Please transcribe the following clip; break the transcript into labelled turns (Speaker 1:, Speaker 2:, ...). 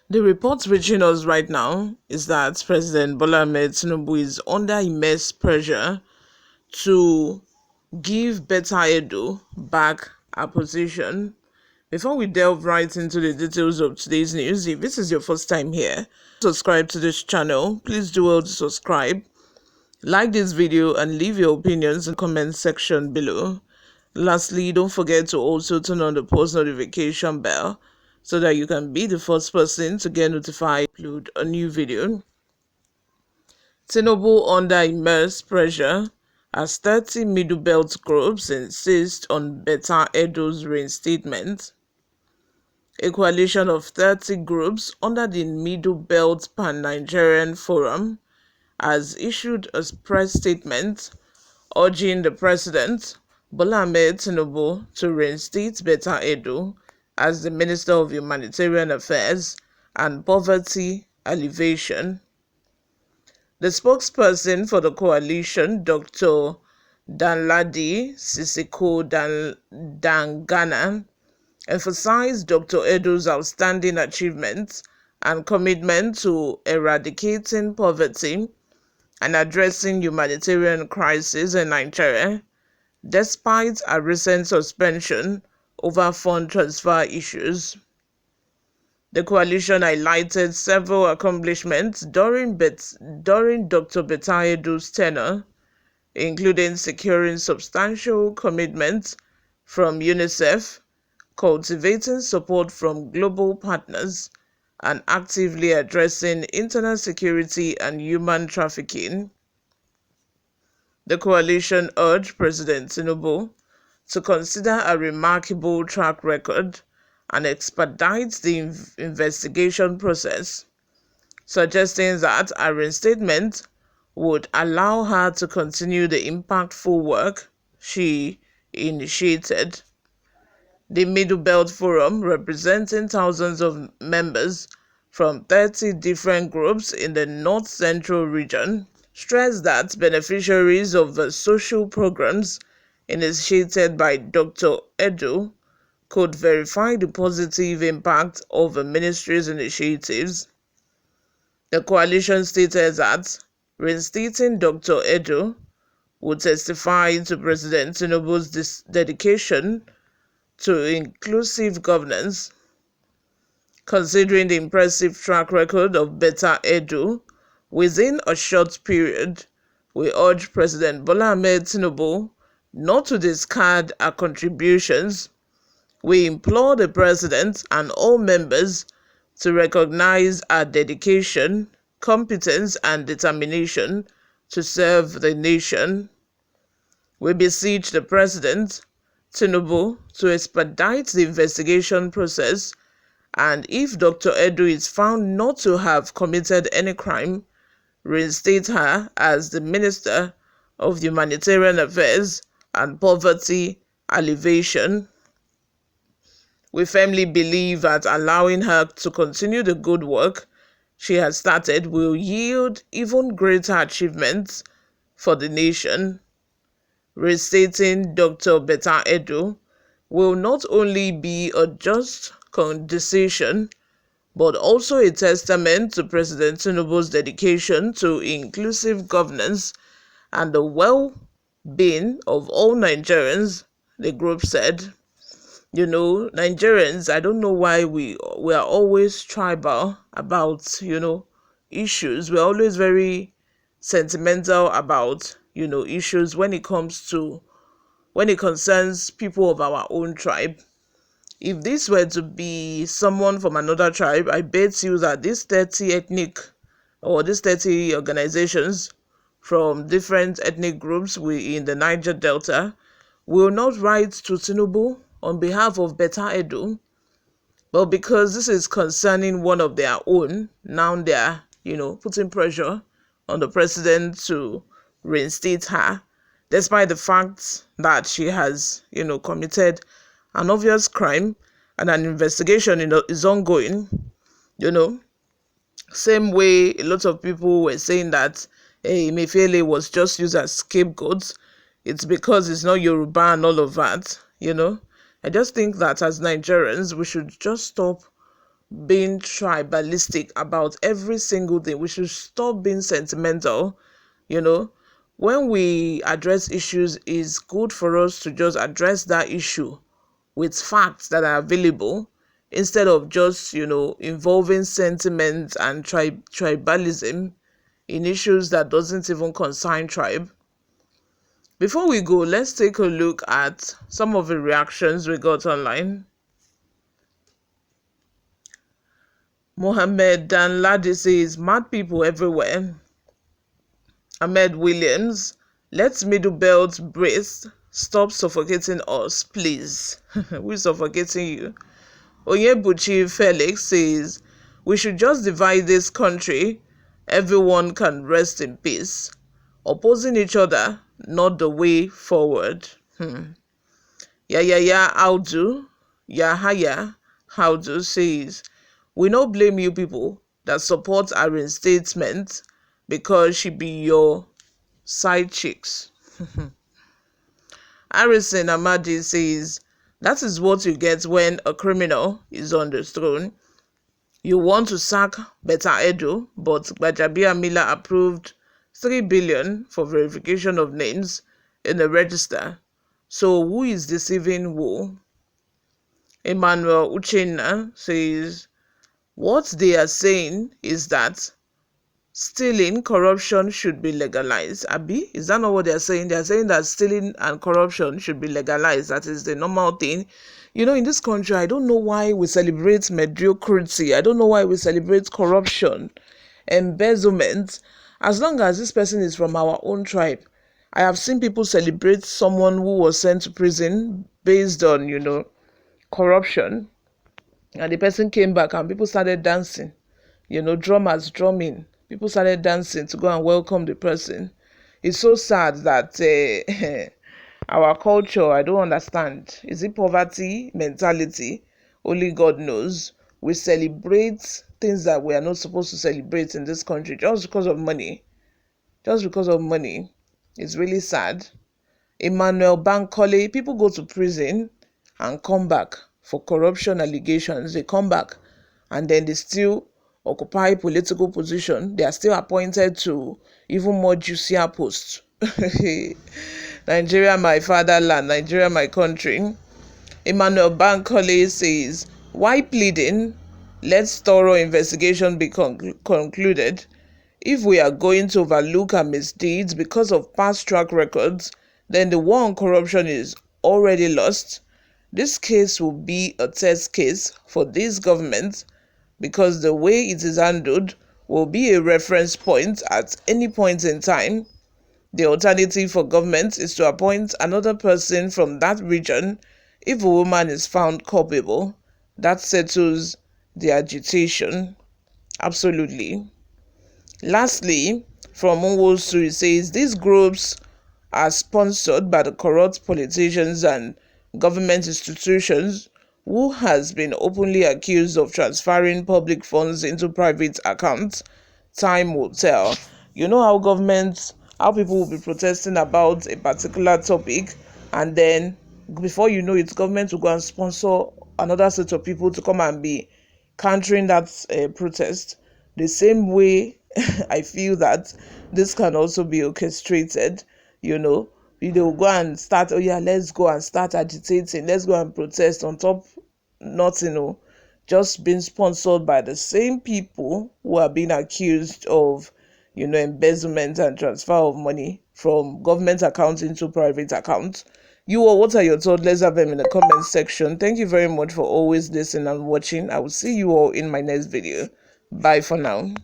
Speaker 1: The reports reaching us right now is that President Bola Ahmed Tinubu is under immense pressure to give Betta Edu back her position. Before we delve right into the details of today's news, if this is your first time here, subscribe to this channel. Please do well to subscribe, like this video, and leave your opinions in the comment section below. Lastly, don't forget to also turn on the post notification bell so that you can be the first person to get notified when I upload a new video. Tinubu under immense pressure as 30 Middle Belt groups insist on Betta Edu's reinstatement. A coalition of 30 groups under the Middle Belt Pan-Nigerian Forum has issued a press statement urging the President, Bola Ahmed Tinubu, to reinstate Betta Edu as the Minister of Humanitarian Affairs and Poverty Alleviation. The spokesperson for the coalition, Dr. Danladi Sisiko Dangana, emphasized Dr. Edu's outstanding achievements and commitment to eradicating poverty and addressing humanitarian crisis in Nigeria, despite a recent suspension over fund transfer issues. The coalition highlighted several accomplishments during Dr. Betta Edu's tenure, including securing substantial commitments from UNICEF, cultivating support from global partners, and actively addressing internal security and human trafficking. The coalition urged President Tinubu to consider a remarkable track record and expedite the investigation process, suggesting that a reinstatement would allow her to continue the impactful work she initiated. The Middle Belt Forum, representing thousands of members from 30 different groups in the north-central region, stressed that beneficiaries of the social programs initiated by Dr. Edu could verify the positive impact of the ministry's initiatives. The coalition stated that reinstating Dr. Edu would testify to President Tinubu's dedication to inclusive governance. Considering the impressive track record of Betta Edu within a short period, we urge President Bola Ahmed Tinubu not to discard our contributions. We implore the President and all members to recognize our dedication, competence, and determination to serve the nation. We beseech the President, Tinubu, to expedite the investigation process, and if Dr. Edu is found not to have committed any crime, reinstate her as the Minister of Humanitarian Affairs and Poverty Alleviation. We firmly believe that allowing her to continue the good work she has started will yield even greater achievements for the nation. Reinstating Dr. Betta Edu will not only be a just decision, but also a testament to President Tinubu's dedication to inclusive governance and the well-being of all Nigerians, the group said. Nigerians, I don't know why we are always tribal about, issues. We're always very sentimental about, issues when it concerns people of our own tribe. If this were to be someone from another tribe, I bet you that these 30 organizations from different ethnic groups in the Niger Delta will not write to Tinubu on behalf of Betta Edu. But because this is concerning one of their own, now they're, putting pressure on the president to reinstate her, despite the fact that she has, committed an obvious crime and an investigation is ongoing. Same way a lot of people were saying that Emefiele was just used as scapegoat. It's because it's not Yoruba and all of that. I just think that as Nigerians, we should just stop being tribalistic about every single thing. We should stop being sentimental. When we address issues, it's good for us to just address that issue with facts that are available, instead of just involving sentiment and tribalism in issues that doesn't even concern tribe. Before we go, let's take a look at some of the reactions we got online. Mohammed Danladi says, mad people everywhere. Ahmed Williams, let Middle Belt breathe. Stop suffocating us, please. We're suffocating you. Onyebuchi Felix says, we should just divide this country. Everyone can rest in peace. Opposing each other, not the way forward. Yahaya Audu says, we no blame you people that support our reinstatement because she be your side chicks. Harrison Amadi says, that is what you get when a criminal is on the throne. You want to sack Betta Edu, but Gbajabiamila approved 3 billion for verification of names in the register. So who is deceiving who? Emmanuel Uchenna says, what they are saying is that stealing, corruption should be legalized. Abi, is that not what they're saying? They're saying that stealing and corruption should be legalized. That is the normal thing. In this country, I don't know why we celebrate mediocrity. I don't know why we celebrate corruption, embezzlement, as long as this person is from our own tribe. I have seen people celebrate someone who was sent to prison based on, corruption, and the person came back and people started dancing, drummers drumming. People started dancing to go and welcome the person. It's so sad that our culture, I don't understand. Is it poverty mentality? Only God knows. We celebrate things that we are not supposed to celebrate in this country just because of money. Just because of money. It's really sad. Emmanuel Bankole, people go to prison and come back for corruption allegations. They come back and then they still occupy political position. They are still appointed to even more juicier posts. Nigeria, my fatherland. Nigeria, my country. Emmanuel Bankole says, why pleading? Let thorough investigation be concluded. If we are going to overlook our misdeeds because of past track records, then the war on corruption is already lost. This case will be a test case for this government, because the way it is handled will be a reference point at any point in time. The alternative for government is to appoint another person from that region if a woman is found culpable. That settles the agitation. Absolutely. Lastly, from Nwosu, it says these groups are sponsored by the corrupt politicians and government institutions who has been openly accused of transferring public funds into private accounts. Time will tell. How people will be protesting about a particular topic, and then before you know it, government will go and sponsor another set of people to come and be countering that protest. The same way, I feel that this can also be orchestrated. They will go and start, let's go and start agitating, let's go and protest on top, not, just being sponsored by the same people who are being accused of, embezzlement and transfer of money from government accounts into private accounts. What are your thoughts? Let's have them in the comment section. Thank you very much for always listening and watching. I will see you all in my next video. Bye for now.